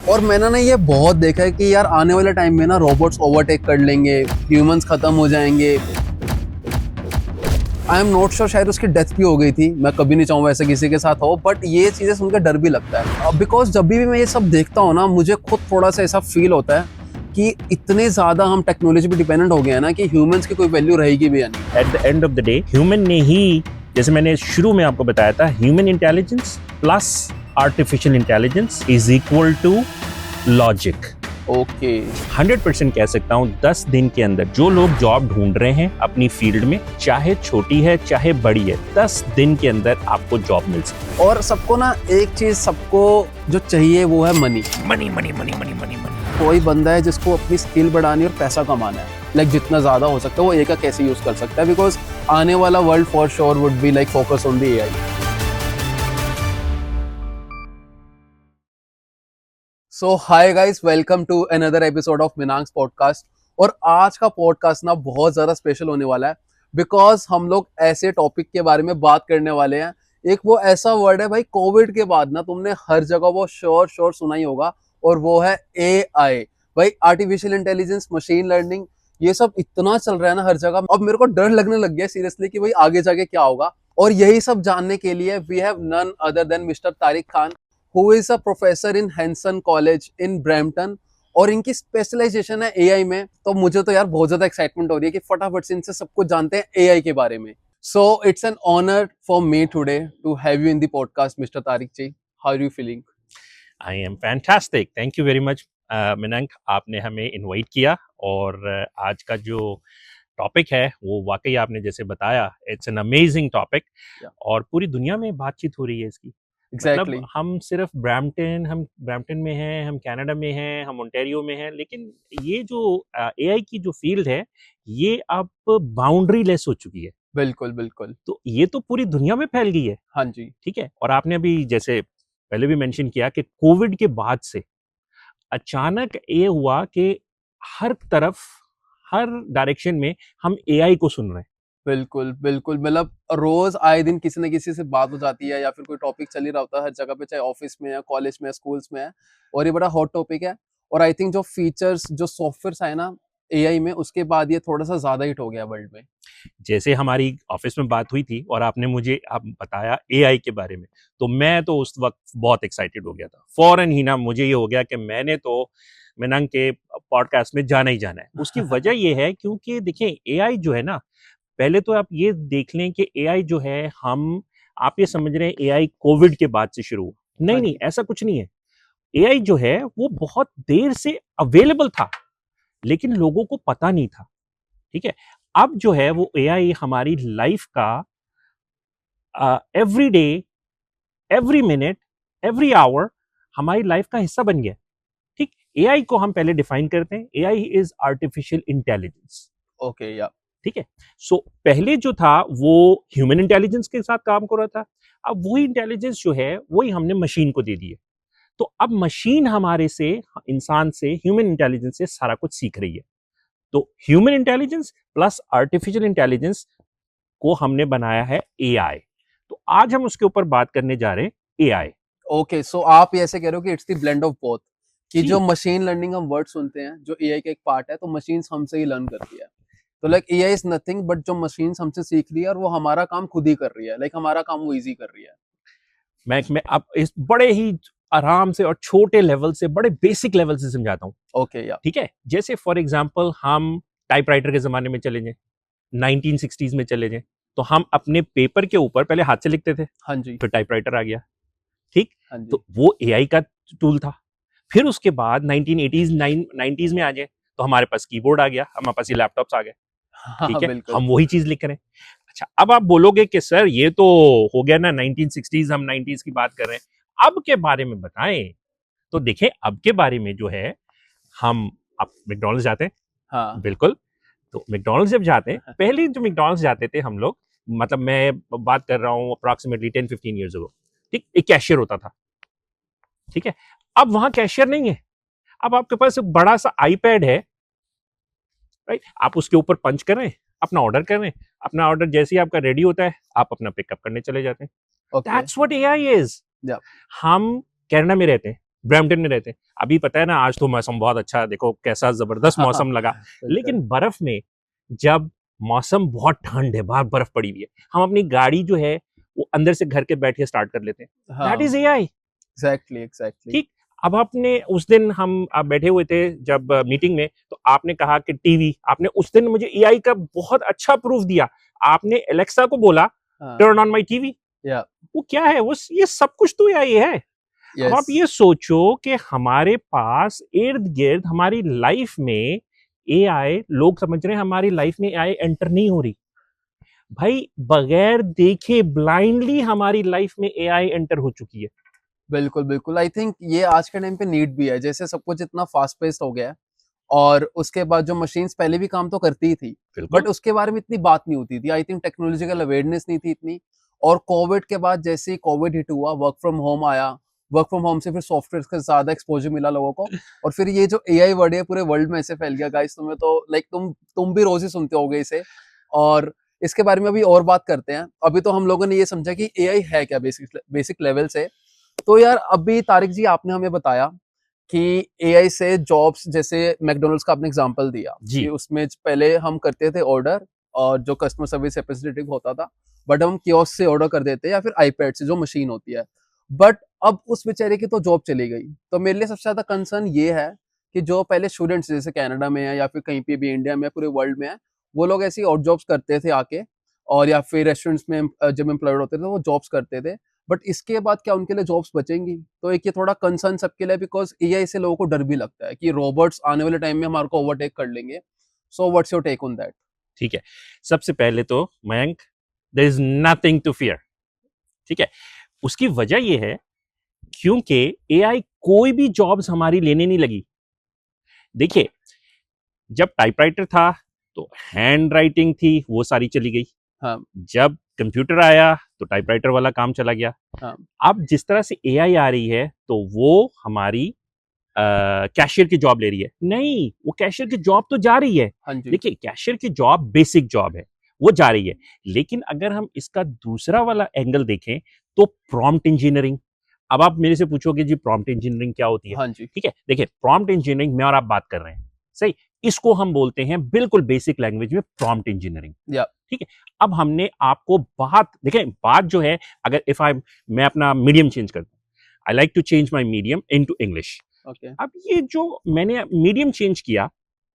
और मैंने ना ये बहुत देखा है कि यार आने वाले टाइम में ना रोबोट्स ओवरटेक कर लेंगे, ह्यूमंस खत्म हो जाएंगे। आई एम नॉट श्योर, शायद उसकी डेथ भी हो गई थी। मैं कभी नहीं चाहूँगा ऐसा किसी के साथ हो, बट ये चीज़ें सुनकर डर भी लगता है। बिकॉज जब भी मैं ये सब देखता हूँ ना, मुझे खुद थोड़ा सा ऐसा फील होता है कि इतने ज़्यादा हम टेक्नोलॉजी पे डिपेंडेंट हो गए हैं ना कि ह्यूमंस की कोई वैल्यू रहेगी भी या नहीं। At the end of the day human ने ही, जैसे मैंने शुरू में आपको बताया था, human intelligence plus artificial intelligence is equal to logic. Okay 100% कह सकता हूँ 10 दिन के अंदर जो लोग जॉब ढूंढ रहे हैं अपनी फील्ड में, चाहे छोटी है चाहे बड़ी है, 10 दिन के अंदर आपको जॉब मिल सकती है। और सबको ना एक चीज़ सबको जो चाहिए वो है money. Money money money money money money. कोई बंदा है जिसको अपनी स्किल बढ़ानी और पैसा कमाना है, लाइक जितना ज़्यादा हो सकता है वो एका कैसे यूज़ कर सकता है। बिकॉज आने वाला world for sure would be like focus on the AI. So hi guys, welcome to another episode of Minank's podcast. और आज का पॉडकास्ट ना बहुत ज़्यादा स्पेशल होने वाला है बिकॉज हम लोग ऐसे टॉपिक के बारे में बात करने वाले हैं। एक वो ऐसा वर्ड है भाई, कोविड के बाद ना तुमने हर जगह वो श्योर सुना ही होगा, और वो है एआई। भाई आर्टिफिशियल इंटेलिजेंस, मशीन लर्निंग, ये सब इतना चल रहा है ना हर जगह। अब मेरे को डर लगने लग गया सीरियसली कि भाई आगे जाके क्या होगा। और यही सब जानने के लिए we have none other than mister Tariq Khan, who is a professor in Henson College in Brampton, और इनकी स्पेशलाइजेशन है एआई में। तो मुझे तो यार बहुत ज्यादा एक्साइटमेंट हो रही है कि फटाफट से इनसे सब कुछ जानते हैं एआई के बारे में। So it's an honour for me today to have you in the podcast mister Tariq ji. How are you feeling? I am fantastic, thank you very much Minank, आपने हमें इनवाइट किया। और आज का जो टॉपिक है वो वाकई आपने जैसे बताया, it's an amazing topic. Yeah. और पूरी दुनिया में बातचीत हो रही है इसकी। मतलब एग्जैक्टली हम ब्रैम्पटन में हैं, हम कनाडा में हैं, हम ओंटारियो में हैं, लेकिन ये जो एआई की जो फील्ड है ये अब बाउंड्री लेस हो चुकी है। बिल्कुल बिल्कुल। तो ये तो पूरी दुनिया में फैल गई है। हाँ जी। ठीक है। और आपने अभी जैसे पहले भी मेंशन किया कि कोविड के बाद से अचानक ये हुआ कि हर तरफ, हर डायरेक्शन में हम एआई को सुन रहे हैं। बिल्कुल बिल्कुल, मतलब रोज आए दिन किसी न किसी से बात हो जाती है या फिर कोई टॉपिक चल ही रहा होता है हर जगह पे, चाहे ऑफिस में है, कॉलेज में है, स्कूल्स में है। और ये बड़ा हॉट टॉपिक है। और आई थिंक जो फीचर्स, जो सॉफ्टवेयर आए ना एआई में, उसके बाद ये थोड़ा सा ज्यादा हिट हो गया वर्ल्ड में। जैसे हमारी ऑफिस में बात हुई थी और आपने मुझे आप बताया एआई के बारे में, तो मैं तो उस वक्त बहुत एक्साइटेड हो गया था। फौरन ही ना मुझे ये हो गया कि मैंने तो मिनंग के पॉडकास्ट में जाना ही जाना है। उसकी वजह ये है क्योंकि देखिए एआई जो है ना, पहले तो आप ये देख लें कि एआई जो है, हम आप ये समझ रहे हैं एआई कोविड के बाद से शुरू हुआ। हाँ नहीं नहीं, जी। ऐसा कुछ नहीं है। एआई जो है वो बहुत देर से अवेलेबल था, लेकिन लोगों को पता नहीं था। ठीक है। अब जो है वो एआई हमारी लाइफ का every day, every minute, every hour हमारी लाइफ का हिस्सा बन गया। ठीक। एआई को हम पहले डिफाइन करते हैं, AI is artificial intelligence. Okay या। ठीक है। सो पहले जो था वो ह्यूमन इंटेलिजेंस के साथ काम कर रहा था। अब वही इंटेलिजेंस जो है वही हमने मशीन को दे दी है। तो अब मशीन हमारे से, इंसान से, ह्यूमन इंटेलिजेंस से सारा कुछ सीख रही है। तो human intelligence plus artificial intelligence को हमने बनाया है एआई। तो आज हम उसके ऊपर बात करने जा रहे हैं, एआई। ओके, सो आप ये ऐसे कह रहे हो कि it's the blend of both, कि जो जी। मशीन लर्निंग हम वर्ड सुनते हैं जो एआई का एक पार्ट है, तो मशीन्स हमसे ही लर्न करती है। तो like AI is nothing but जो मशीन्स हमसे सीख रही है और वो हमारा काम खुद ही कर रही है, लाइक हमारा काम वो इजी कर रही है। मैं अब इस बड़े ही आराम से और छोटे लेवल से, बड़े बेसिक लेवल से समझाता हूँ। ओके या। ठीक है। जैसे फॉर एग्जाम्पल हम टाइपराइटर के जमाने में चले जाएं, 1960s में चले जाएं, तो हम अपने पेपर के ऊपर पहले हाथ से लिखते थे, हाँ जी। फिर टाइपराइटर आ गया। ठीक। हाँ जी। तो वो एआई का टूल था। फिर उसके बाद 1980s 90s में आ जाए तो हमारे पास कीबोर्ड आ गया, हमारे पास ये लैपटॉप्स आ गए। हाँ ठीक है। बिल्कुल। हम वही चीज लिख रहे हैं। अच्छा, अब आप बोलोगे कि सर ये तो हो गया ना 1960s, हम 90s की बात कर रहे हैं, अब के बारे में बताएं। तो देखें, अब के बारे में जो है, हम आप मैकडॉनल्ड्स जाते हैं। हाँ। बिल्कुल। तो मैकडॉनल्ड्स जब जाते हैं, पहले जो मैकडॉनल्ड्स जाते थे हम लोग, मतलब मैं बात कर रहा हूँ अप्रॉक्सीमेटली 10-15 ईयर्स अगो। ठीक। एक कैशियर होता था। ठीक है। अब वहां कैशियर नहीं है। अब आपके पास एक बड़ा सा आईपैड है, राइट। आप उसके ऊपर पंच कर रहे हैं, अपना ऑर्डर कर रहे हैं, अपना ऑर्डर जैसे ही आपका रेडी होता है आप अपना पिकअप करने चले जाते हैं। Okay that's what AI is. या। हम कनाडा में रहते हैं, ब्रैम्पटन में रहते हैं, अभी पता है ना आज तो मौसम बहुत अच्छा है, देखो कैसा जबरदस्त मौसम लगा। बिल्कुल। लेकिन बर्फ में जब मौसम बहुत ठंड है, बाहर बर्फ पड़ी हुई है, हम अपनी गाड़ी जो है वो अंदर से घर के बैठ के स्टार्ट कर लेते हैं। दैट हाँ, इज एआई। Exactly exactly. ठीक। अब आपने उस दिन हम आप बैठे हुए थे जब मीटिंग में, तो आपने कहा कि टीवी, आपने उस दिन मुझे एआई का बहुत अच्छा प्रूफ दिया। आपने एलेक्सा को बोला हाँ, टर्न ऑन माय टीवी। या, वो क्या है, वो ये सब कुछ तो एआई है। अब आप यस, ये सोचो कि हमारे पास इर्द गिर्द हमारी लाइफ में एआई, लोग समझ रहे हैं हमारी लाइफ में एआई एंटर नहीं हो रही। भाई बगैर देखे ब्लाइंडली हमारी लाइफ में एआई एंटर हो चुकी है। बिल्कुल बिल्कुल। आई थिंक ये आज के टाइम पे नीड भी है, जैसे सब कुछ इतना फास्ट पेस्ड हो गया है। और उसके बाद जो मशीन्स पहले भी काम तो करती ही थी, बिल्कुल। बट उसके बारे में इतनी बात नहीं होती थी। आई थिंक टेक्नोलॉजिकल अवेयरनेस नहीं थी इतनी। और कोविड के बाद जैसे ही कोविड हिट हुआ, वर्क फ्रॉम होम आया, वर्क फ्रॉम होम से फिर सॉफ्टवेयर का ज्यादा एक्सपोजर मिला लोगों को। और फिर ये जो एआई वर्ड है पूरे वर्ल्ड में ऐसे फैल गया गाइस, तुम्हें तो लाइक तुम भी रोज ही सुनते होगे इसे। और इसके बारे में अभी और बात करते हैं। अभी तो हम लोगों ने ये समझा कि एआई है क्या बेसिक बेसिक लेवल से। तो यार अभी तारिक जी आपने हमें बताया कि एआई से जॉब्स, जैसे मैकडोनल्ड्स का आपने एग्जांपल दिया कि जी। उसमें पहले हम करते थे ऑर्डर, और जो कस्टमर सर्विस रिप्रेजेंटेटिव होता था, बट हम कियोस्क से ऑर्डर कर देते या फिर आईपैड से जो मशीन होती है। बट अब उस बेचारे की तो जॉब चली गई। तो मेरे लिए सबसे ज्यादा कंसर्न ये है कि जो पहले स्टूडेंट्स जैसे कनाडा में है या फिर कहीं पे भी इंडिया में पूरे वर्ल्ड में है, वो लोग ऐसी और जॉब्स करते थे आके, और या फिर रेस्टोरेंट्स में जब एम्प्लॉयड होते थे वो जॉब्स करते थे। बट इसके बाद क्या उनके लिए जॉब्स बचेंगी? तो एक ये थोड़ा कंसर्न सबके लिए, बिकॉज एआई से लोगों को डर भी लगता है कि रोबोट्स आने वाले टाइम में हमारे को ओवरटेक कर लेंगे। So what's your take on that? ठीक है, सबसे पहले तो Mayank, there is nothing to fear. ठीक है, उसकी वजह यह है क्योंकि एआई कोई भी जॉब्स हमारी लेने नहीं लगी। देखिए, जब टाइपराइटर था तो हैंड राइटिंग थी, वो सारी चली गई। हाँ, जब कंप्यूटर आया तो टाइपराइटर वाला काम चला गया। हाँ, अब जिस तरह से एआई आ रही है तो वो हमारी कैशियर की जॉब ले रही है। नहीं, वो कैशियर की जॉब तो जा रही है। हाँ जी, देखिए, कैशियर की जॉब बेसिक जॉब है, वो जा रही है। लेकिन अगर हम इसका दूसरा वाला एंगल देखें तो प्रॉम्प्ट इंजीनियरिंग। अब आप मेरे से पूछोगे जी प्रॉम्प्ट इंजीनियरिंग क्या होती है? हाँ जी, ठीक है, देखिए प्रॉम्प्ट इंजीनियरिंग मैं और आप बात कर रहे हैं, सही। इसको हम बोलते हैं बिल्कुल बेसिक लैंग्वेज में प्रॉम्प्ट इंजीनियरिंग। या, ठीक है। अब हमने आपको बात, देखें बात जो है, अगर इफ आई, मैं अपना मीडियम चेंज करता हूँ, I like to change my medium into English. Okay, अब ये जो मैंने मीडियम चेंज किया,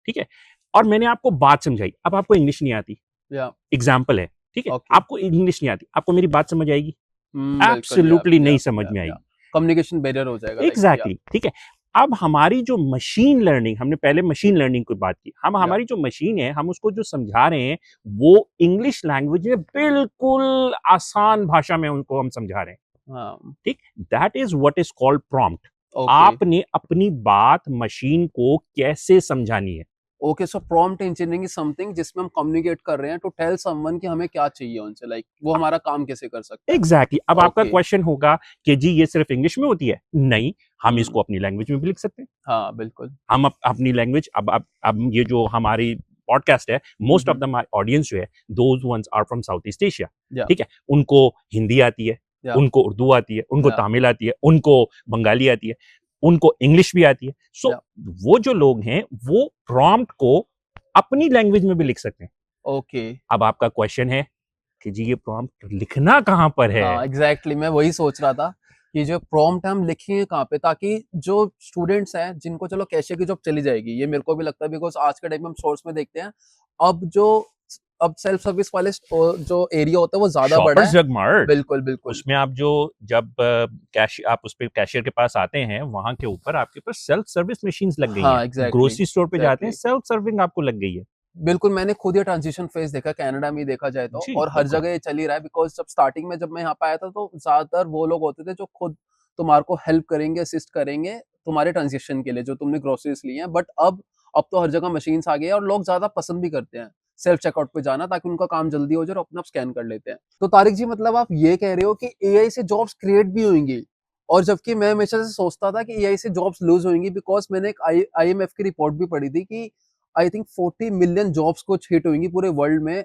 ठीक है, और मैंने आपको बात समझाई, अब आपको इंग्लिश नहीं आती, या, एग्जाम्पल है, ठीक है, ओके, आपको इंग्लिश नहीं आती, आपको मेरी बात समझ आएगी? बिल्कुल, या, एब्सोल्युटली नहीं या, समझ में या, आएगी। कम्युनिकेशन बैरियर हो जाएगा, लाइक, या, एग्जैक्टली, ठीक है। अब हमारी जो मशीन लर्निंग, हमने पहले मशीन लर्निंग की बात की, हम या, हमारी जो मशीन है, हम उसको जो समझा रहे हैं वो इंग्लिश लैंग्वेज में बिल्कुल आसान भाषा में उनको हम समझा रहे हैं। हाँ, ठीक, that is what is called prompt. Okay, आपने अपनी बात मशीन को कैसे समझानी है। Okay. So prompt engineering is something जिसमें हम कम्युनिकेट कर रहे हैं टू टेल समवन कि हमें क्या चाहिए उनसे, लाइक वो हमारा काम कैसे कर सकता है। एग्जैक्टली, अब आपका ओके, क्वेश्चन होगा कि जी ये सिर्फ इंग्लिश में होती है? नहीं, हम हम्म, इसको अपनी लैंग्वेज में भी लिख सकते हैं। हाँ, बिल्कुल, हम अपनी लैंग्वेज, अब ये जो हमारी पॉडकास्ट है, most of the my audience जो है, those ones are from South East Asia. या, ठीक है, उनको हिंदी आती है, या, उनको उर्दू आती है, उनको या, तमिल आती है, उनको बंगाली आती है, उनको इंग्लिश भी आती है। सो या, वो जो लोग हैं वो प्रॉम्प्ट को अपनी लैंग्वेज में भी लिख सकते हैं। ओके, अब आपका क्वेश्चन है कि जी ये प्रॉम्प्ट लिखना कहाँ पर है? हाँ, एग्जैक्टली, मैं वही सोच रहा था कि जो प्रॉम्प्ट हम लिखेंगे कहाँ पे, ताकि जो स्टूडेंट्स हैं जिनको चलो कैशियर की जॉब चली जाएगी, ये मेरे को भी लगता है, बिकॉज आज के टाइम में हम सोर्स में देखते हैं। अब जो अब सेल्फ सर्विस वाले जो एरिया होता है वो ज्यादा बड़ा शॉपर्स है। जग मार्ट, बिल्कुल बिल्कुल, उसमें आप जो, जब कैश आप उस पे कैशियर के पास आते हैं, वहां के ऊपर आपके पास सेल्फ सर्विस मशीन्स लग गई हैं। हाँ, एग्जैक्टली ग्रोसरी स्टोर पे जाते हैं, एग्जैक्टली, सेल्फ सर्विंग आपको लग गई है। बिल्कुल। मैंने खुद ये ट्रांजिशन फेज देखा कनाडा में ही, देखा जाए तो, जी और हर बिल्कुल। जगह ये चल ही रहा है। बिकॉज जब स्टार्टिंग में जब मैं यहाँ पे आया था तो ज्यादातर वो लोग होते थे जो खुद तुम्हारे को हेल्प करेंगे, असिस्ट करेंगे तुम्हारे ट्रांजेक्शन के लिए जो तुमने ग्रोसरीज ली हैं। बट अब तो हर जगह मशीन्स आ गई है, और लोग ज्यादा पसंद भी करते हैं सेल्फ चेकआउट पे जाना, ताकि उनका काम जल्दी हो जाए और अपना स्कैन कर लेते हैं। तो तारिक जी, मतलब आप ये कह रहे हो कि एआई से जॉब्स क्रिएट भी होंगी, और जबकि मैं हमेशा से सोचता था कि एआई से जॉब्स लूज होंगी, बिकॉज मैंने एक आईएमएफ की रिपोर्ट भी पढ़ी थी कि आई थिंक 40 मिलियन जॉब्स कुछ हिट होंगी पूरे वर्ल्ड में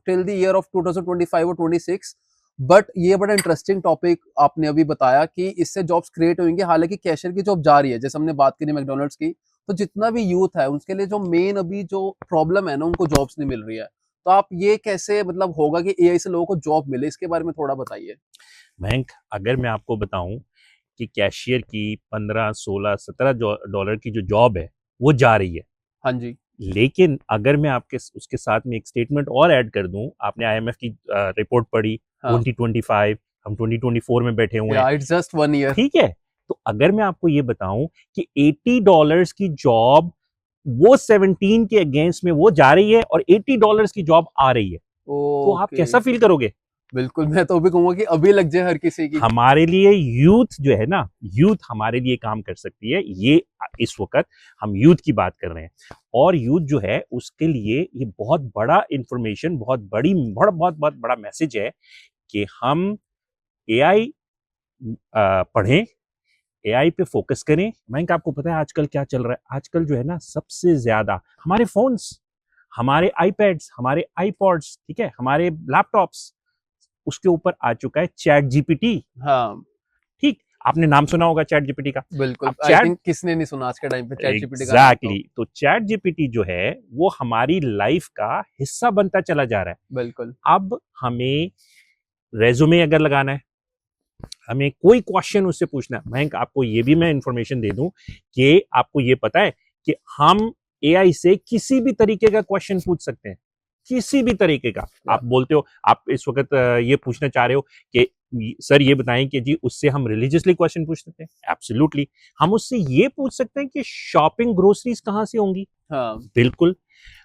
टिल द ईयर ऑफ 2025 और 26। बट ये बड़ा इंटरेस्टिंग टॉपिक आपने अभी बताया कि इससे जॉब्स क्रिएट होंगे, हालांकि कैशियर की जॉब जा रही है, जैसे हमने बात करी मैकडोनल्ड्स की, तो जितना भी यूथ है उसके लिए जो मेन अभी जो प्रॉब्लम है ना, उनको जॉब्स नहीं मिल रही है। तो आप ये कैसे मतलब होगा कि एआई से लोगों को जॉब मिले, इसके बारे में थोड़ा बताइए। बैंक, अगर मैं आपको बताऊं कि कैशियर की 15, 16, 17 डॉलर की जो जॉब है वो जा रही है, हाँ जी। लेकिन अगर मैं आपके उसके साथ में एक स्टेटमेंट और ऐड कर दूं, आपने आईएमएफ की रिपोर्ट पढ़ी, हाँ 2025, हम 2024 में बैठे हुए हैं, या इट्स जस्ट 1 ईयर। ठीक है। तो अगर मैं आपको ये बताऊं कि $80 की जॉब वो 17 के अगेंस्ट में वो जा रही है और $80 की जॉब आ रही है, तो आप ओके, कैसा फील करोगे? बिल्कुल, मैं तो भी कहूंगा कि अभी लग जाए हर किसी की। हमारे लिए यूथ जो है ना, यूथ हमारे लिए काम कर सकती है। ये इस वक्त हम यूथ की बात कर रहे हैं, और यूथ जो है उसके लिए ये बहुत बड़ा इंफॉर्मेशन, बहुत बहुत बड़ा मैसेज है कि हम एआई पढ़ें, एआई पे फोकस करें। मैं आपको पता है आजकल क्या चल रहा है? आजकल जो है ना, सबसे ज्यादा हमारे फोन्स, हमारे आईपैड्स, हमारे आईपॉड्स, ठीक है, हमारे लैपटॉप्स, उसके ऊपर आ चुका है चैट जीपीटी। हाँ ठीक, आपने नाम सुना होगा चैट जीपीटी का। बिल्कुल, अब आई चैट, थिंक किसने नहीं सुना आज के टाइम पे चैट जीपीटी का नाम तो। एग्जैक्टली, तो चैट जीपीटी जो है वो हमारी लाइफ का हिस्सा बनता चला जा रहा है। बिल्कुल। अब हमें रेज्यूमे अगर लगाना है, हमें कोई क्वेश्चन उससे पूछना है, मयंक आपको ये भी मैं इंफॉर्मेशन दे दूं कि आपको ये पता है कि हम एआई से किसी भी तरीके का क्वेश्चन पूछ सकते हैं, किसी भी तरीके का। आप बोलते हो, आप इस वक्त ये पूछना चाह रहे हो कि सर ये बताएं कि जी उससे हम रिलीजियसली क्वेश्चन पूछ सकते हैं, एब्सोल्युटली। हम उससे ये पूछ सकते हैं कि शॉपिंग ग्रोसरीज कहाँ से होंगी, हाँ बिल्कुल।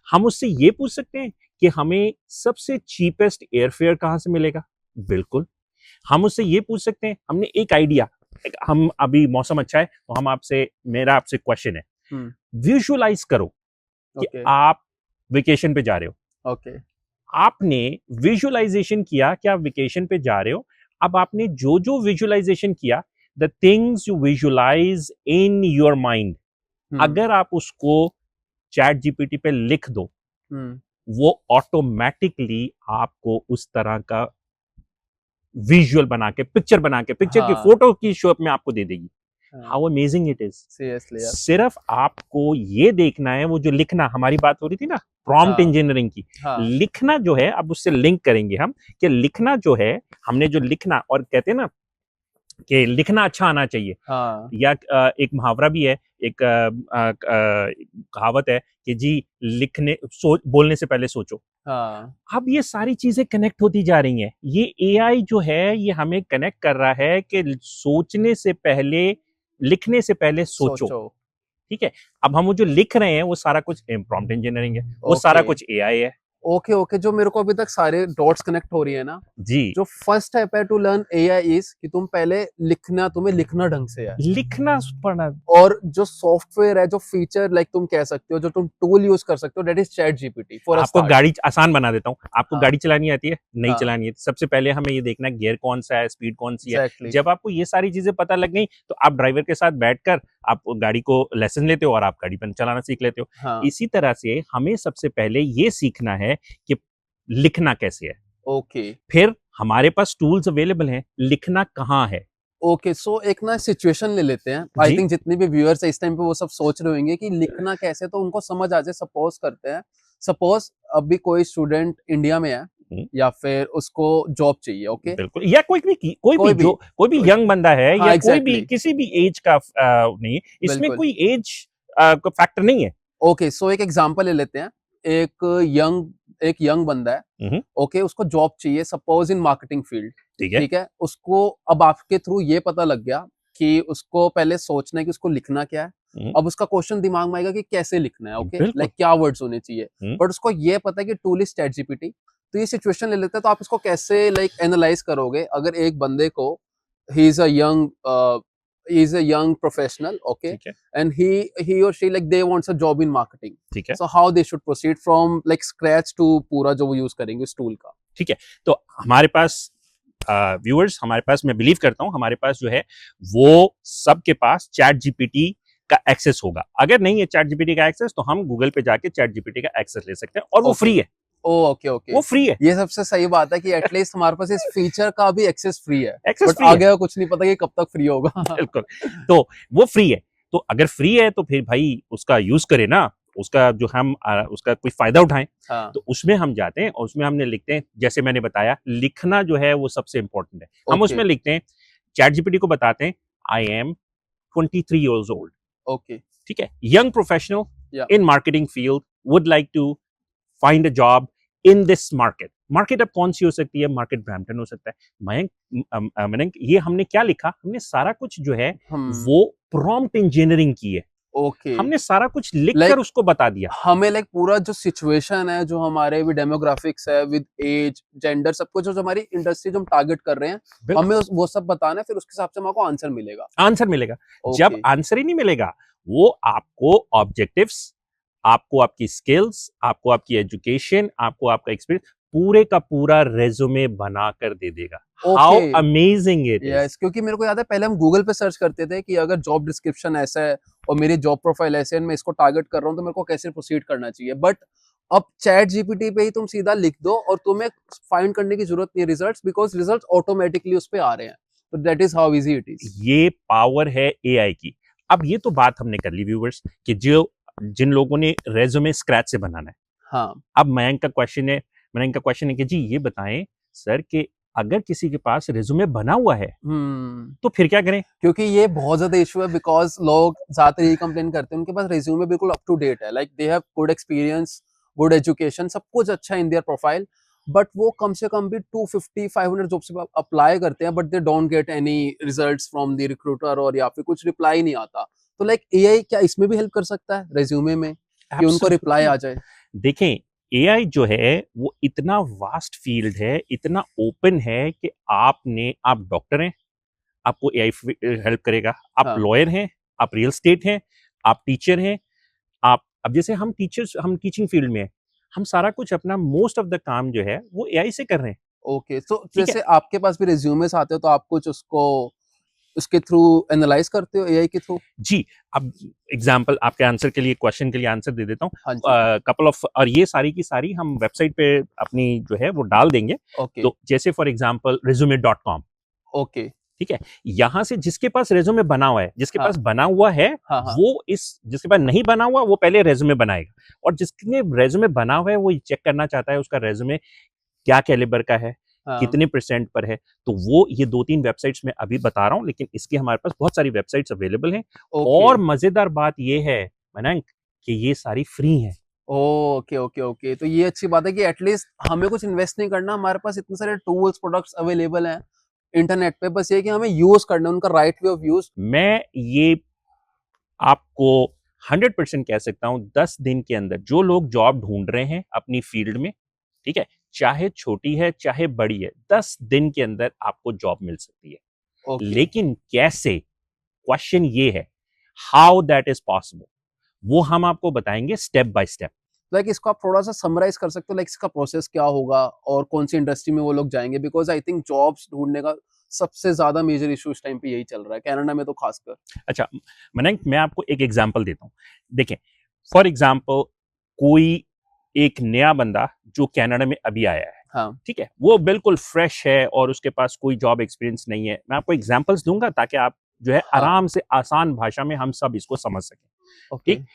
हम उससे ये पूछ सकते हैं कि हमें सबसे चीपेस्ट एयरफेयर कहाँ से मिलेगा, बिल्कुल। हम उससे ये पूछ सकते हैं, हमने एक आइडिया, हम अभी मौसम अच्छा है तो हम आपसे, मेरा आपसे क्वेश्चन है, विजुअलाइज करो कि ओके आप वेकेशन पे जा रहे हो। ओके। आपने विजुअलाइजेशन किया कि आप वेकेशन पे जा रहे हो। अब आपने जो जो विजुअलाइजेशन किया, the things you visualise in your mind, hmm अगर आप उसको चैट जीपीटी पे लिख दो, हम्म। वो ऑटोमेटिकली आपको उस तरह का विजुअल बना के, पिक्चर बना के, पिक्चर की हाँ फोटो की शेप में आपको दे देगी। हाँ how amazing it is. Seriously यार। सिर्फ आपको ये देखना है, वो जो लिखना, हमारी बात हो रही थी ना प्रॉम्प्ट हाँ इंजीनियरिंग की, हाँ लिखना जो है, अब उससे लिंक करेंगे हम कि लिखना जो है, हमने जो लिखना, और कहते हैं ना कि लिखना अच्छा आना चाहिए, हाँ या एक मुहावरा भी है, एक कहावत है कि जी लिखने सोच, बोलने से पहले सोचो। हाँ। अब ये सारी चीजें कनेक्ट होती जा रही हैं। ये एआई जो है ये हमें कनेक्ट कर रहा है कि सोचने से पहले, लिखने से पहले सोचो, सोचो। ठीक है। अब हम वो जो लिख रहे हैं वो सारा कुछ प्रॉम्प्ट इंजीनियरिंग है, वो सारा ओके कुछ एआई है। ओके ओके, जो मेरे को अभी तक सारे डॉट्स कनेक्ट हो रही है ना, जी, जो फर्स्ट स्टेप है टू लर्न एआई इज कि तुम पहले लिखना, तुम्हें लिखना ढंग से है। लिखना पढ़ना, और जो सॉफ्टवेयर है, जो फीचर लाइक तुम कह सकते हो, जो तुम टूल यूज कर सकते हो, that is chat GPT for a आपको स्टार्ट। गाड़ी आसान बना देता हूँ। आपको हाँ गाड़ी चलानी आती है? नहीं हाँ चलानी है, सबसे पहले हमें ये देखना है गियर कौन सा है, स्पीड कौन सी है। एग्जैक्टली। जब आपको ये सारी चीजें पता लग गई, तो आप ड्राइवर के साथ बैठकर आप गाड़ी को लेसन लेते हो और आप गाड़ी पर चलाना सीख लेते हो। हाँ इसी तरह से हमें सबसे पहले ये सीखना है कि लिखना कैसे है, ओके फिर हमारे पास टूल्स अवेलेबल हैं, लिखना कहाँ है। ओके। सो एक ना सिचुएशन ले लेते हैं, आई जी, थिंक जितने भी व्यूअर्स है इस टाइम पे वो सब सोच रहे होंगे कि लिखना कैसे, तो उनको समझ आ जाए। सपोज करते हैं, सपोज अभी कोई स्टूडेंट इंडिया में है या फिर उसको जॉब चाहिए, ओके। बिल्कुल, या कोई भी कोई भी यंग बंदा है, हाँ या कोई भी एग्जैक्टली किसी भी एज का, नहीं, इसमें बिल्कुल। कोई एज का फैक्टर नहीं है। ओके सो एक एग्जांपल ले लेते हैं। एक यंग बंदा है, हम्म, ओके, उसको जॉब चाहिए सपोज इन मार्केटिंग फील्ड। ठीक है। ठीक है, उसको अब आपके थ्रू ये पता लग गया कि उसको पहले सोचना है कि उसको लिखना क्या है। हम्म, अब उसका क्वेश्चन दिमाग में आएगा कि कैसे लिखना है, ओके, बिल्कुल। लाइक क्या वर्ड्स होने चाहिए। हम्म, बट उसको ये पता है कि टूल इज चैट जीपीटी। तो ये सिचुएशन ले लेते हैं, तो आप इसको कैसे लाइक एनालाइज करोगे अगर एक बंदे को, he is a young he is a young professional, okay, ठीक है, and he or she like they wants a job in marketing, ठीक है, so how they should proceed from like scratch to पूरा जो वो यूज करेंगे इस tool का। ठीक है। तो हमारे पास व्यूअर्स, हमारे पास, मैं बिलीव करता हूं हमारे पास जो है वो सबके पास चैट जीपीटी का एक्सेस होगा। अगर नहीं है चैट जीपीटी का एक्सेस, तो हम गूगल पे जाके चैट जीपीटी का एक्सेस ले सकते हैं, और वो ओके फ्री है। ओके ओके, वो फ्री है, ये सबसे सही बात है कि एटलीस्ट हमारे पास इस फीचर का भी एक्सेस फ्री है, एक्सेस बट फ्री है। आगे का कुछ नहीं पता कि कब तक फ्री होगा। बिल्कुल। तो वो फ्री है, तो अगर फ्री है तो फिर भाई उसका यूज करें ना, उसका जो हम उसका कोई फायदा उठाएं। हाँ, तो उसमें हम जाते हैं और उसमें हमने लिखते हैं, जैसे मैंने बताया, लिखना जो है वो सबसे इंपॉर्टेंट है। हम ओके उसमें लिखते हैं, चैट जीपीटी को बताते हैं, I am 23 years old, okay, ठीक है, यंग प्रोफेशनल या in marketing field, would like to find a job in this market. Market अब कौन सी हो सकती है? मार्केट ब्रैम्पटन हो सकता है। मयंक, ये हमने क्या लिखा? हमने सारा कुछ जो है हम वो प्रॉम्प्ट इंजीनियरिंग की है। ओके, हमने सारा कुछ लिखकर लाइक उसको बता दिया। हमें लाइक पूरा जो सिचुएशन है, जो हमारे भी डेमोग्राफिक्स है विद एज जेंडर सब कुछ, जो हमारी इंडस्ट्री जो हम टारगेट कर रहे हैं, बिल्कुल, हमें वो सब बताना है, फिर उसके हिसाब से हमको आंसर मिलेगा। आंसर मिलेगा। जब ओके आंसर ही नहीं मिलेगा, वो आपको ऑब्जेक्टिव्स, आपको आपकी स्किल्स, आपको आपकी एजुकेशन, आपको आपका एक्सपीरियंस, पूरे का पूरा रेज्यूमे बना कर दे देगा। How okay, amazing it is. Yes, क्योंकि मेरे को याद है पहले हम गूगल पे सर्च करते थे कि अगर जॉब डिस्क्रिप्शन ऐसा है और मेरी जॉब प्रोफाइल ऐसे है, मैं इसको टारगेट कर रहा हूँ, तो मेरे को कैसे प्रोसीड करना चाहिए। बट अब चैट जीपीटी पे ही तुम सीधा लिख दो और तुम्हें फाइंड करने की जरूरत नहीं रिजल्ट्स, बिकॉज रिजल्ट्स ऑटोमेटिकली उस पे आ रहे हैं। तो that is how easy it is. ये पावर है एआई की। अब ये तो बात हमने कर ली व्यूवर्स कि जो जिन लोगों ने रेज्यूमे स्क्रैच से बनाना है। हाँ, अब मयंक का क्वेश्चन है कि जी ये बताएं सर कि अगर किसी के पास रेज्यूमे बना हुआ है तो फिर क्या करें? क्योंकि ये बहुत ज्यादा इशू है, बिकॉज लोग ज्यादातर यही कंप्लेन करते हैं उनके पास रिज्यूमे बिल्कुल अप टू डेट है, like they have good experience, good education, सब कुछ अच्छा है इन देयर प्रोफाइल, बट वो कम से कम भी 250-500 जॉब से अप्लाई करते हैं, but they don't get any results from the recruiter, और या फिर कुछ रिप्लाई नहीं आता। तो लाइक एआई क्या इसमें भी हेल्प कर सकता है रेज्यूमे में, कि उनको रिप्लाई एब्सोल्युटली। आ जाए? देखें, एआई जो है वो इतना वास्ट फील्ड है, इतना ओपन है कि आप डॉक्टर हैं, आपको एआई हेल्प करेगा। आप हाँ, लॉयर हैं, आप रियल स्टेट हैं, आप टीचर हैं, आप अब जैसे हम टीचिंग फील्ड में हैं, हम सारा कुछ अपना मोस्ट ऑफ द काम जो है वो एआई से कर रहे हैं। ओके, तो ठीक है। जैसे आपके पास भी रिज्यूमेस आते हो, तो आप कुछ उसको उसके थ्रू एनालाइज करते हो एआई के थ्रू? जी। अब एग्जाम्पल आपके आंसर के लिए, क्वेश्चन के लिए आंसर दे देता हाँ हूँ। जी, कपल ऑफ, और ये सारी की सारी हम वेबसाइट पे अपनी जो है वो डाल देंगे। ओके तो जैसे फॉर एग्जाम्पल resume.com, ओके, ठीक है, यहां से जिसके पास रेज्यूमे बना हुआ है, जिसके हाँ पास बना हुआ है, हाँ हाँ, वो इस जिसके पास नहीं बना हुआ वो पहले रेज्यूमे बनाएगा, और जिसने रेज्यूमे बना हुआ है वो चेक करना चाहता है उसका रेज्यूमे क्या कैलिबर का है, हाँ, कितने परसेंट पर है। तो वो ये 2-3 वेबसाइट्स में अभी बता रहा हूँ, लेकिन इसकी हमारे पास बहुत सारी वेबसाइट्स अवेलेबल हैं। ओके, और मजेदार बात ये है मयंक कि ये सारी फ्री हैं। Okay, okay, okay. तो ये अच्छी बात है कि एटलीस्ट हमें कुछ इन्वेस्ट नहीं करना, हमारे पास इतने सारे टूल्स, प्रोडक्ट्स अवेलेबल हैं इंटरनेट पे, बस ये है कि हमें यूज़ करना है, उनका राइट वे ऑफ यूज़। मैं ये आपको 100% कह सकता हूं, 10 दिन के अंदर जो लोग जॉब ढूंढ रहे हैं अपनी फील्ड में, ठीक है, चाहे छोटी है चाहे बड़ी है, 10 दिन के अंदर आपको जॉब मिल सकती है। ओके, लेकिन कैसे? क्वेश्चन ये है, हाउ दैट इज पॉसिबल, वो हम आपको बताएंगे स्टेप बाय स्टेप। लाइक इसको आप थोड़ा-सा समराइज़ कर सकते हो, लाइक इसका प्रोसेस क्या होगा और कौन-सी इंडस्ट्री में वो लोग जाएँगे? बिकॉज़ आई थिंक जॉब्स ढूँढने का सबसे ज़्यादा मेजर इश्यू इस टाइम पे यही चल रहा है, कनाडा में तो खासकर। अच्छा, मयंक, मैं आपको एक एग्जांपल देता हूं। देखें, फॉर एग्जांपल, कोई एक नया बंदा जो कनाडा में अभी आया है, हाँ, ठीक है, वो बिल्कुल फ्रेश है और उसके पास कोई जॉब एक्सपीरियंस नहीं है। मैं आपको एग्जांपल्स दूंगा ताकि आप जो है हाँ, आराम से आसान भाषा में हम सब इसको समझ सकें। ओके, ठीक।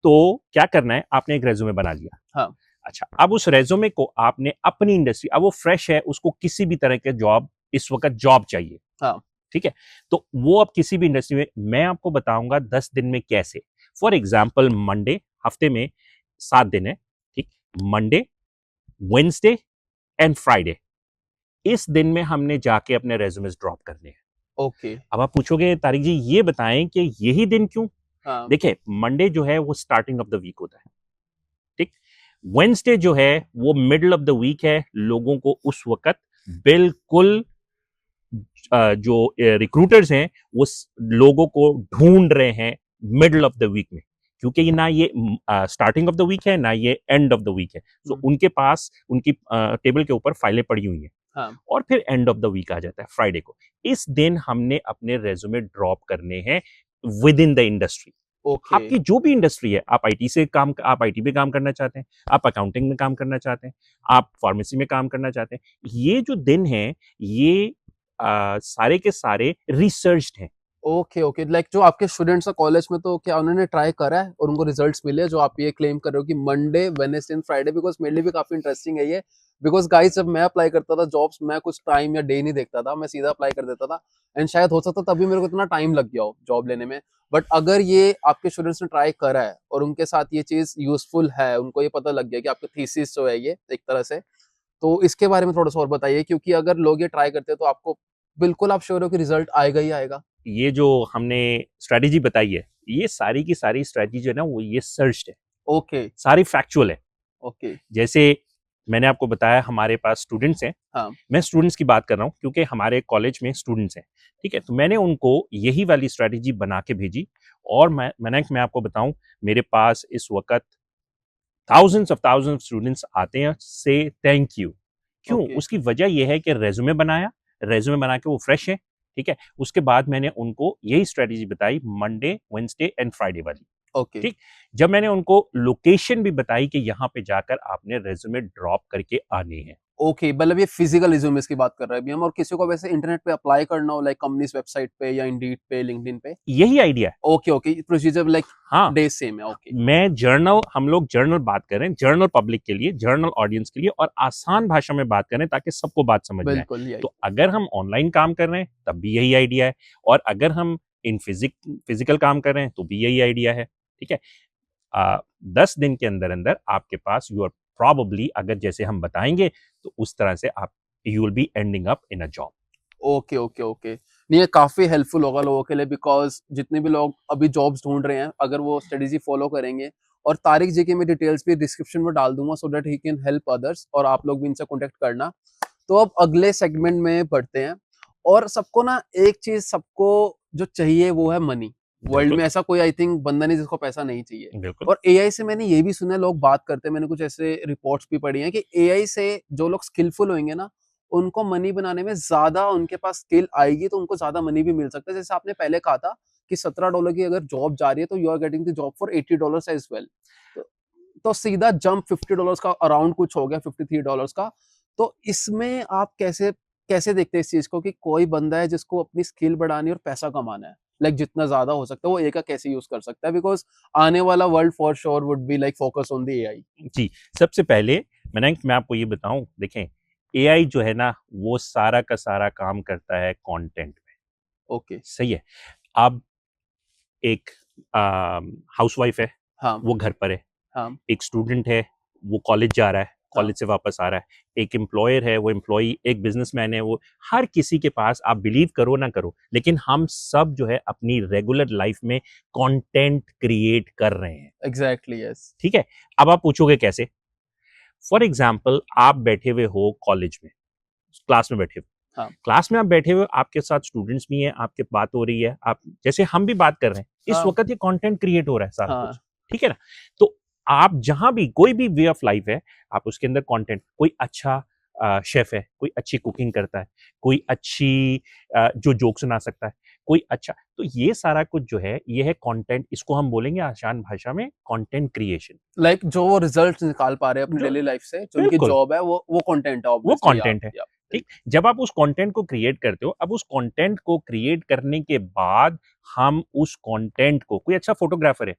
तो क्या करना है, आपने एक रेज्यूमे बना लिया। हाँ, अच्छा, अब उस रेज्यूमे को आपने अपनी इंडस्ट्री, अब वो फ्रेश है, उसको किसी भी तरह के जॉब, इस वक्त जॉब चाहिए, हाँ, ठीक है, तो वो अब किसी भी इंडस्ट्री में, मैं आपको बताऊंगा 10 दिन में कैसे। फॉर एग्जाम्पल, मंडे, हफ्ते में 7 दिन है, ठीक, मंडे, वेंसडे एंड फ्राइडे, इस दिन में हमने जाके अपने रेज्यूमेस ड्रॉप करने हैं। ओके, अब आप पूछोगे तारिक जी ये बताएं कि यही दिन क्यों? हाँ, देखिए, मंडे जो है वो स्टार्टिंग ऑफ द वीक होता है, ठीक, वेंसडे जो है वो मिडल ऑफ द वीक है, लोगों को उस वक्त बिल्कुल जो रिक्रूटर्स हैं वो लोगों को ढूंढ रहे हैं मिडल ऑफ द वीक में, क्योंकि ये ना ये स्टार्टिंग ऑफ द वीक है ना ये एंड ऑफ द वीक है। सो हुँ, उनके पास उनकी टेबल के ऊपर फाइलें पड़ी हुई हैं, हाँ, और फिर एंड ऑफ द वीक आ जाता है फ्राइडे को। इस दिन हमने अपने रेज्यूमे ड्रॉप करने हैं with in the industry. Okay आपकी जो भी इंडस्ट्री है, आप आप आईटी पे काम करना चाहते हैं, आप अकाउंटिंग में काम करना चाहते हैं, आप फार्मेसी में काम करना चाहते हैं, ये जो दिन है ये सारे के सारे रिसर्च्ड हैं। ओके ओके लाइक जो आपके स्टूडेंट्स हैं कॉलेज में, तो क्या उन्होंने ट्राई करा है और उनको रिजल्ट्स मिले जो आप ये क्लेम कर रहे हो कि Monday Wednesday and Friday? Because मेरे लिए भी काफी इंटरेस्टिंग है ये। बिकॉज गाइस जब मैं अप्लाई करता था जॉब्स, मैं कुछ टाइम या डे नहीं देखता था, मैं सीधा अप्लाई कर देता था। एंड शायद हो सकता तभी मेरे को इतना टाइम लग गया हो जॉब लेने में। बट अगर ये आपके स्टूडेंट्स ने ट्राई करा है और उनके साथ ये चीज यूजफुल है, उनको ये पता लग गया कि आपका थीसिस जो है ये एक तरह से, तो इसके बारे में थोड़ा सा और बताइए। क्योंकि अगर लोग ये ट्राई करते हैं तो आपको बिल्कुल आप श्योर हो कि रिजल्ट आएगा ही आएगा। ये जो हमने स्ट्रेटेजी बताई है, ये सारी की सारी स्ट्रेटेजी जो है ना, वो ये सर्च्ड है, ओके सारी फैक्चुअल है। ओके जैसे मैंने आपको बताया हमारे पास स्टूडेंट्स हैं, हाँ मैं स्टूडेंट्स की बात कर रहा हूँ क्योंकि हमारे कॉलेज में स्टूडेंट्स हैं, ठीक है। तो मैंने उनको यही वाली स्ट्रेटेजी बना के भेजी, और मैं आपको बताऊं, मेरे पास इस वक्त थाउजेंड्स ऑफ स्टूडेंट्स आते हैं से थैंक यू। क्यों? ओके उसकी वजह यह है कि रेज्यूमे बना के वो फ्रेश है, ठीक है। उसके बाद मैंने उनको यही स्ट्रेटेजी बताई, मंडे वेडनेसडे एंड फ्राइडे वाली, ओके ठीक। जब मैंने उनको लोकेशन भी बताई कि यहाँ पे जाकर आपने रेज्यूमे ड्रॉप करके आने हैं। ओके मतलब ये फिजिकल रिज्यूमे की बात कर रहे हैं अभी हम। और किसी को वैसे इंटरनेट पे अप्लाई करना हो लाइक कंपनीज वेबसाइट पे या इंडीड पे, लिंक्डइन पे? यही आइडिया है। ओके ओके प्रोसीजर लाइक हाँ, डे सेम है। ओके हम लोग जर्नल बात करें, जर्नल पब्लिक के लिए, जर्नल ऑडियंस के लिए, और आसान भाषा में बात करें ताकि सबको बात समझ में आए। बिल्कुल यही। तो अगर हम ऑनलाइन काम कर रहे हैं तब भी यही आइडिया है, और अगर हम फिजिकल काम कर रहे हैं तो भी यही आइडिया है, ठीक है। 10 दिन के अंदर अंदर आपके पास यू आर प्रॉबली, अगर जैसे हम बताएंगे तो उस तरह से आप you will be ending up in a job. Okay okay okay नहीं, ये काफी हेल्पफुल होगा लोगों के लिए। बिकॉज जितने भी लोग अभी जॉब्स ढूंढ रहे हैं, अगर वो स्ट्रेटेजी फॉलो करेंगे, और तारिक जी की मैं डिटेल्स भी डिस्क्रिप्शन में डाल दूंगा so that he can help others, और आप लोग भी इनसे कॉन्टेक्ट करना। तो अब अगले सेगमेंट में बढ़ते हैं। और सबको ना एक चीज सबको जो चाहिए वो है मनी। वर्ल्ड बिल्कुल में ऐसा कोई आई थिंक बंदा नहीं जिसको पैसा नहीं चाहिए। बिल्कुल। और एआई से मैंने ये भी सुना है लोग बात करते हैं, मैंने कुछ ऐसे रिपोर्ट्स भी पढ़ी हैं कि एआई से जो लोग स्किलफुल होंगे ना, उनको मनी बनाने में ज्यादा उनके पास स्किल आएगी, तो उनको ज्यादा मनी भी मिल सकता है। जैसे आपने पहले कहा था कि $17 की अगर जॉब जा रही है तो you are getting the job for $80 as well. तो सीधा जंप $50 का अराउंड कुछ हो गया, $53 का। तो इसमें आप कैसे कैसे देखते हैं इस चीज को कि कोई बंदा है जिसको अपनी स्किल बढ़ानी है और पैसा कमाना है, लाइक जितना ज्यादा हो सकता है वो ए का कैसे यूज कर सकता है? बिकॉज आने वाला world for sure would be like focus on the AI. जी, सबसे पहले मैं आपको ये बताऊं, देखें, एआई जो है ना, वो सारा का सारा काम करता है कंटेंट में। ओके सही है। अब एक हाउसवाइफ है, हाँ वो घर पर है। हाँ एक स्टूडेंट है, वो कॉलेज जा रहा है, हाँ कॉलेज से वापस आ रहा है। एक एम्प्लॉयर है, वो एम्प्लॉई, एक बिजनेसमैन है, वो हर किसी के पास, आप बिलीव करो ना करो, लेकिन हम सब जो है अपनी रेगुलर लाइफ में कंटेंट क्रिएट कर रहे हैं। Exactly yes. ठीक है। अब आप पूछोगे कैसे? फॉर एग्जाम्पल, आप बैठे हुए हो कॉलेज में, क्लास में बैठे हो, हाँ क्लास में आप बैठे हुए, आपके साथ स्टूडेंट्स भी हैं, आपके बात हो रही है, आप जैसे हम भी बात कर रहे हैं, इस हाँ वक्त ये कंटेंट क्रिएट हो रहा है सारा हाँ कुछ, ठीक है ना। तो आप जहां भी, कोई भी वे ऑफ लाइफ है, आप उसके अंदर कंटेंट, कोई अच्छा शेफ है, कोई अच्छी कुकिंग करता है, कोई अच्छी जो जोक सुना सकता है, कोई अच्छा, तो ये सारा कुछ जो है ये है कंटेंट। इसको हम बोलेंगे आसान भाषा में कंटेंट क्रिएशन। लाइक जो वो रिजल्ट निकाल पा रहे हैं अपनी जो डेली लाइफ से, जो उनकी बिल्कुल जॉब है, वो कंटेंट है वो ऑब्वियसली। कंटेंट है, ठीक। जब आप उस कंटेंट को क्रिएट करते हो, अब उस कंटेंट को क्रिएट करने के बाद हम उस कंटेंट को, कोई अच्छा फोटोग्राफर है, हाँ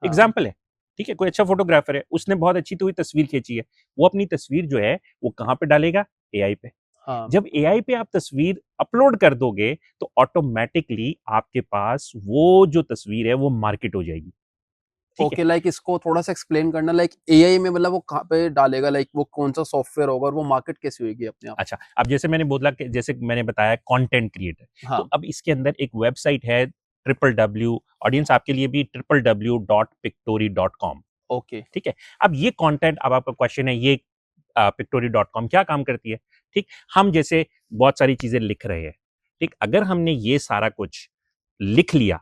एग्जाम्पल है, ठीक है, कोई अच्छा फोटोग्राफर है, उसने बहुत अच्छी तो हुई तस्वीर खींची है, वो अपनी तस्वीर जो है वो कहाँ पे डालेगा? एआई पे। हाँ जब एआई पे आप तस्वीर अपलोड कर दोगे तो ऑटोमेटिकली आपके पास वो जो तस्वीर है वो मार्केट हो जाएगी, ठीक है। ओके लाइक इसको थोड़ा सा एक्सप्लेन करना, लाइक एआई में मतलब वो कहाँ पे डालेगा, लाइक वो कौन सा सॉफ्टवेयर होगा और वो मार्केट कैसे होगी अपने आप? अच्छा, अब जैसे मैंने बोला कि जैसे मैंने बताया कंटेंट क्रिएटर, तो हाँ अब इसके अंदर एक वेबसाइट है, www, ऑडियंस आपके लिए भी, www.pictory.com, ओके ठीक है। अब ये कंटेंट, अब आपका क्वेश्चन है, ये pictory.com क्या काम करती है, ठीक। हम जैसे बहुत सारी चीजें लिख रहे हैं, ठीक, अगर हमने ये सारा कुछ लिख लिया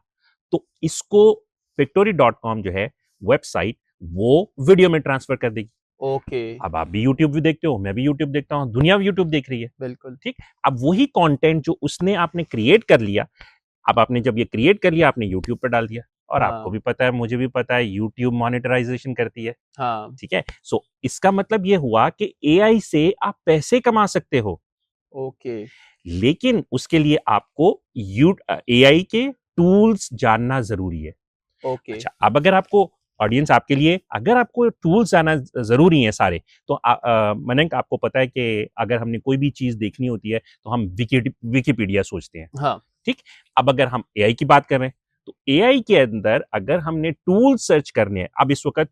तो इसको pictory.com जो है वेबसाइट, वो वीडियो में ट्रांसफर कर देगी। ओके अब आप भी यूट्यूब भी देखते हो, मैं भी यूट्यूब देखता हूँ, दुनिया भी यूट्यूब देख रही है, बिल्कुल ठीक। अब वही कंटेंट जो उसने आपने क्रिएट कर लिया, अब आपने जब ये क्रिएट कर लिया, आपने यूट्यूब पर डाल दिया, और आपको भी पता है, मुझे भी पता है, यूट्यूब मॉनिटराइजेशन करती है। हाँ, ठीक है, सो इसका मतलब ये हुआ कि एआई से आप पैसे कमा सकते हो, ओके, लेकिन उसके लिए आपको एआई के टूल्स जानना जरूरी है। ओके, अच्छा, अब अगर आपको ऑडियंस, आपके लिए अगर आपको टूल्स आना जरूरी है सारे, तो मयंक, आपको पता है कि अगर हमने कोई भी चीज देखनी होती है तो हम विकिपीडिया सोचते हैं। हाँ, ठीक, अब अगर हम एआई की बात कर रहे हैं तो एआई के अंदर अगर हमने टूल सर्च करने हैं, अब इस वक्त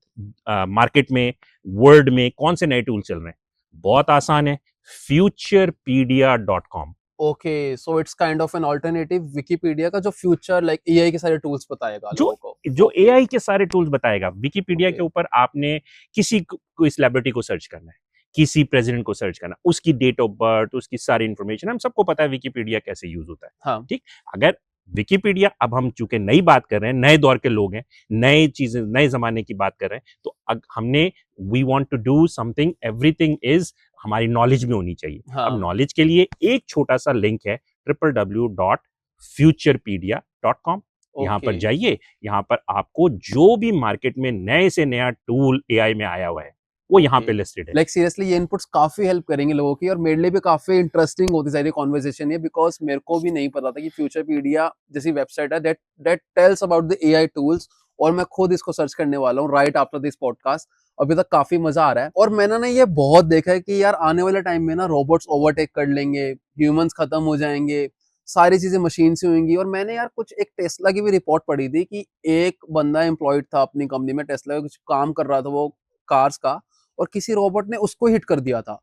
मार्केट में, वर्ल्ड में कौन से नए टूल चल रहे हैं, बहुत आसान है, futurepedia.com। Okay, so it's kind of an alternative Wikipedia का, जो फ्यूचर लाइक एआई के सारे टूल्स बताएगा जो लोगों को। जो ओके, एआई के सारे टूल्स बताएगा। विकिपीडिया ओके, के ऊपर आपने कोई सेलिब्रिटी को सर्च करना है, किसी प्रेसिडेंट को सर्च करना, उसकी डेट ऑफ बर्थ, उसकी सारी इंफॉर्मेशन, हम सबको पता है विकिपीडिया कैसे यूज होता है। हाँ, ठीक, अगर विकिपीडिया, अब हम चूंकि नई बात कर रहे हैं, नए दौर के लोग हैं, नए चीजें, नए जमाने की बात कर रहे हैं, तो हमने we want to do something, everything is हमारी नॉलेज में होनी चाहिए। अब हाँ, नॉलेज के लिए एक छोटा सा लिंक है, www.futurepedia.com। यहाँ ओके। पर जाइए, यहाँ पर आपको जो भी मार्केट में नए से नया टूल एआई में आया हुआ है वो यहाँ ओके, पे लिस्टेड है। लाइक सीरियसली ये इनपुट्स काफी हेल्प करेंगे लोगों की, और मेरे लिए भी काफी इंटरेस्टिंग होती सारी कॉन्वर्सेशन ये, बिकॉज मेरे को भी नहीं पता था कि फ्यूचरपीडिया जैसी वेबसाइट है that that tells about the AI tools, और मैं खुद इसको सर्च करने वाला हूँ राइट आफ्टर दिस पॉडकास्ट। अभी तक काफी मजा आ रहा है, और मैंने ना ये बहुत देखा है कि यार आने वाले टाइम में ना रोबोट्स ओवरटेक कर लेंगे, ह्यूमंस खत्म हो जाएंगे, सारी चीजें मशीन से होंगी। और मैंने यार कुछ एक टेस्ला की भी रिपोर्ट पढ़ी थी कि एक बंदा एम्प्लॉयड था अपनी कंपनी में, टेस्ला का कुछ काम कर रहा था वो कार्स का, और किसी रोबोट ने उसको हिट कर दिया था।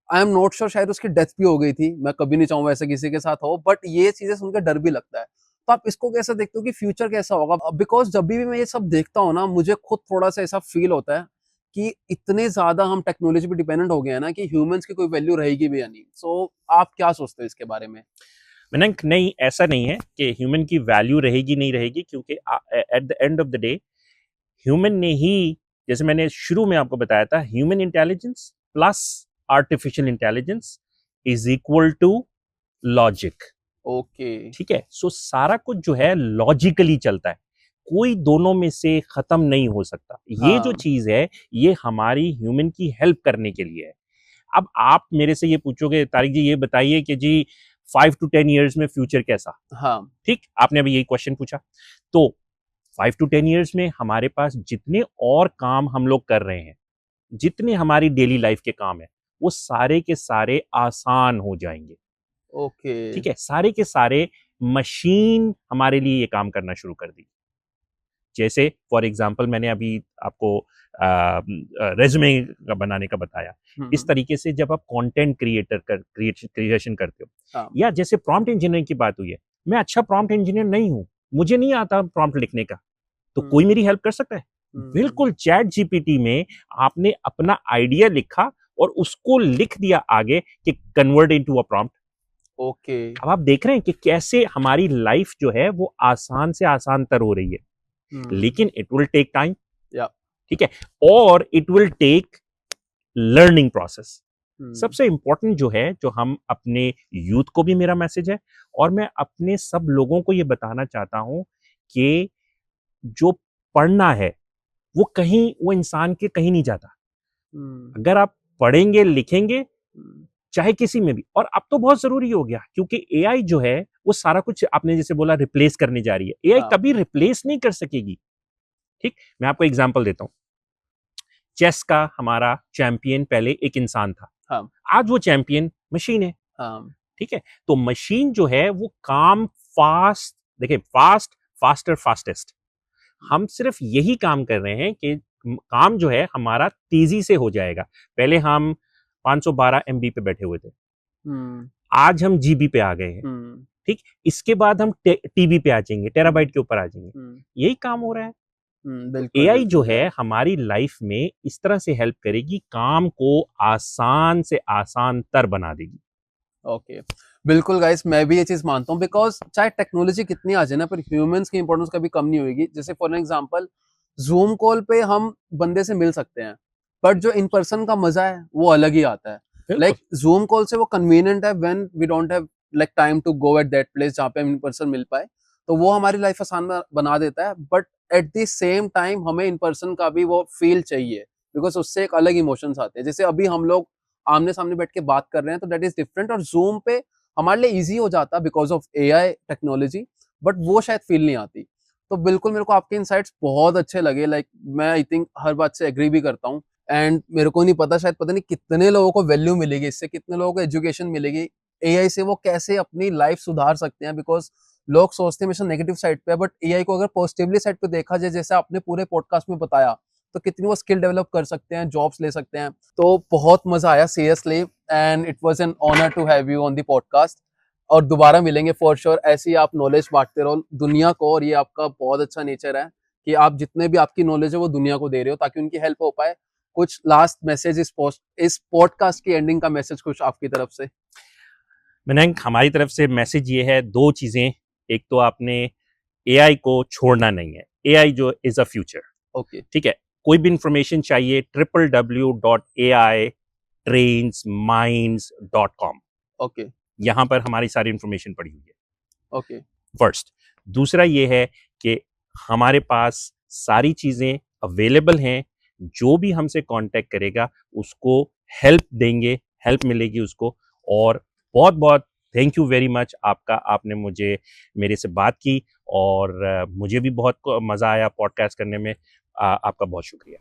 आई एम नॉट श्योर, शायद उसकी डेथ भी हो गई थी। मैं कभी नहीं चाहूंगा ऐसा किसी के साथ हो, बट ये चीजें सुनकर डर भी लगता है। तो आप इसको कैसे देखते हो कि फ्यूचर कैसा होगा? बिकॉज जब भी मैं ये सब देखता हूँ ना, मुझे खुद थोड़ा सा ऐसा फील होता है कि इतने ज्यादा हम टेक्नोलॉजी पे डिपेंडेंट हो गए हैं ना कि ह्यूमंस की कोई वैल्यू रहेगी भी या नहीं। सो आप क्या सोचते हो इसके बारे में? मयंक, नहीं, ऐसा नहीं है कि ह्यूमन की वैल्यू रहेगी नहीं रहेगी, क्योंकि at the end of the day human ने ही, जैसे मैंने शुरू में आपको बताया था, human intelligence plus artificial intelligence is equal to logic. Okay, ठीक है, सो सारा कुछ जो है लॉजिकली चलता है, कोई दोनों में से खत्म नहीं हो सकता। ये जो हाँ, चीज है, ये हमारी ह्यूमन की हेल्प करने के लिए है। अब आप मेरे से ये पूछोगे, तारिक जी ये बताइए कि जी 5 to 10 years में फ्यूचर कैसा। हाँ, ठीक, आपने अभी यही क्वेश्चन पूछा, तो 5 to 10 years में हमारे पास जितने और काम हम लोग कर रहे हैं, जितने हमारी डेली लाइफ के काम है, वो सारे के सारे आसान हो जाएंगे। ओके, ठीक है, सारे के सारे मशीन हमारे लिए ये काम करना शुरू कर दी। जैसे फॉर एग्जांपल, मैंने अभी आपको रेज्यूमे बनाने का बताया, इस तरीके से जब आप कंटेंट क्रिएशन करते हो, हाँ, या जैसे प्रॉम्प्ट इंजीनियरिंग की बात हुई है, मैं अच्छा प्रॉम्प्ट इंजीनियर नहीं हूं, मुझे नहीं आता प्रॉम्प्ट लिखने का, तो कोई हम्म, मेरी हेल्प कर सकता है? हम्म, बिल्कुल, चैट जीपीटी में आपने अपना आइडिया लिखा और उसको लिख दिया आगे कि convert into a prompt. Okay, अब आप देख रहे हैं कि कैसे हमारी लाइफ जो है वो आसान से आसान तर हो रही है, हम्म, लेकिन इट विल टेक टाइम। या, ठीक है, और it will take learning process. Hmm, सबसे इंपॉर्टेंट जो है, जो हम अपने यूथ को भी, मेरा मैसेज है, और मैं अपने सब लोगों को ये बताना चाहता हूं कि जो पढ़ना है वो कहीं, वो इंसान के कहीं नहीं जाता। हम्म, अगर आप पढ़ेंगे लिखेंगे, हम्म, चाहे किसी में भी, और अब तो बहुत जरूरी हो गया, क्योंकि एआई जो है वो सारा कुछ, आपने जैसे बोला, रिप्लेस करने जा रही है। एआई हाँ, कभी रिप्लेस नहीं कर सकेगी। ठीक, मैं आपको एग्जांपल देता हूं। चेस का हमारा चैंपियन पहले एक इंसान था, हाँ, आज वो चैंपियन मशीन है। हाँ, ठीक है, तो मशीन जो है वो काम फास्ट, देखिए, फास्ट, फास्टर, फास्टेस्ट, हम सिर्फ यही काम कर रहे हैं कि काम जो है हमारा तेजी से हो जाएगा। पहले हम 512 एमबी पे बैठे हुए थे, हम्म, आज हम जीबी पे आ गए हैं। हम्म, ठीक, इसके बाद हम टीबी पे आ जाएंगे, टेराबाइट के ऊपर आ जाएंगे। हम्म, यही काम हो रहा है। तो बिल्कुल, एआई जो बिल्कुल है यार। हमारी लाइफ में इस तरह से हेल्प करेगी, काम को आसान से आसान तर बना देगी। ओके, बिल्कुल गाइस, मैं भी ये चीज मानता हूँ, बिकॉज चाहे टेक्नोलॉजी कितनी आ जाए ना, पर ह्यूमंस की इंपॉर्टेंस कभी कम नहीं होगी। जैसे फॉर एग्जांपल, जूम कॉल पे हम बंदे से मिल सकते हैं, बट जो इन पर्सन का मजा है वो अलग ही आता है। बिल्कुल। लाइक जूम कॉल से वो कन्वीनियंट है when we don't have like time to go at that place जहाँ पे हम इन पर्सन मिल पाए, तो वो हमारी लाइफ आसान बना देता है। But at the same time हमें इन पर्सन का भी वो फील चाहिए, बिकॉज उससे एक अलग इमोशंस आते हैं। जैसे अभी हम लोग आमने सामने बैठ के बात कर रहे हैं तो दैट इज डिफरेंट, और जूम पे हमारे लिए इजी हो जाता because of AI technology, but वो शायद फील नहीं आती। तो बिल्कुल मेरे को आपके इनसाइट्स बहुत अच्छे लगे, लाइक मैं आई थिंक हर बात से एग्री भी करता हूँ। एंड मेरे को नहीं पता, शायद पता नहीं कितने लोगों को वैल्यू मिलेगी इससे, कितने लोगों को एजुकेशन मिलेगी एआई से, वो कैसे अपनी लाइफ सुधार सकते हैं। बिकॉज लोग सोचते हैं हमेशा नेगेटिव साइड पे, बट एआई को अगर पॉजिटिवली साइड पे देखा जाए, जैसे आपने पूरे पॉडकास्ट में बताया, तो कितनी वो स्किल डेवलप कर सकते हैं, जॉब्स ले सकते हैं। तो बहुत मजा आया seriously, and it was an honour to have you on the podcast. और दोबारा मिलेंगे फॉर श्योर। ऐसे ही आप नॉलेज बांटते रहो दुनिया को, और ये आपका बहुत अच्छा नेचर है कि आप जितने भी आपकी नॉलेज है वो दुनिया को दे रहे हो ताकि उनकी हेल्प हो पाए। कुछ लास्ट मैसेज इस पॉडकास्ट की एंडिंग का मैसेज कुछ आपकी तरफ से? मयंक, हमारी तरफ से मैसेज ये है, दो चीजें। एक तो आपने एआई को छोड़ना नहीं है। एआई जो इज अ फ्यूचर, ओके, ठीक है। कोई भी इंफॉर्मेशन चाहिए www.aitrainsminds.com, ओके, यहाँ पर हमारी सारी इंफॉर्मेशन पड़ी हुई है। Okay, first. दूसरा ये है कि हमारे पास सारी चीजें अवेलेबल हैं। जो भी हमसे कांटेक्ट करेगा उसको हेल्प देंगे, हेल्प मिलेगी उसको। और बहुत बहुत थैंक यू वेरी मच आपका, आपने मेरे से बात की, और मुझे भी बहुत मजा आया पॉडकास्ट करने में। आपका बहुत शुक्रिया।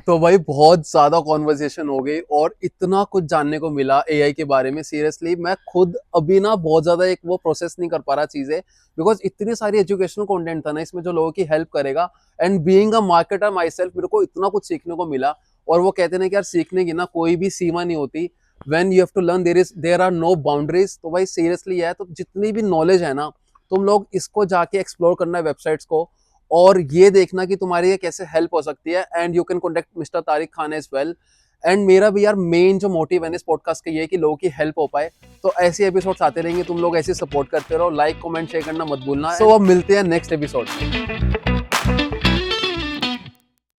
तो भाई बहुत ज्यादा कॉन्वर्सेशन हो गई और इतना कुछ जानने को मिला एआई के बारे में। सीरियसली मैं खुद अभी ना बहुत ज्यादा एक वो प्रोसेस नहीं कर पा रहा चीजें, बिकॉज इतनी सारी एजुकेशनल कंटेंट था ना इसमें जो लोगों की हेल्प करेगा। And being a marketer my self, मेरे को इतना कुछ सीखने को मिला। और वो कहते हैं कि यार सीखने की ना कोई भी सीमा नहीं होती, when you have to learn there are no boundaries. तो भाई सीरियसली है, तो जितनी भी नॉलेज है ना, तुम लोग इसको जाके एक्सप्लोर करना है वेबसाइट्स को, और ये देखना कि तुम्हारी ये कैसे हेल्प हो सकती है। And you can contact mister Tariq Khan as well. And मेरा भी यार मेन जो मोटिव है इस पॉडकास्ट का ये है कि लोगों की हेल्प हो पाए। तो ऐसे एपिसोड्स आते रहेंगे, तुम लोग ऐसे सपोर्ट करते रहो, लाइक कमेंट शेयर करना मत भूलना। सो अब मिलते हैं नेक्स्ट एपिसोड में।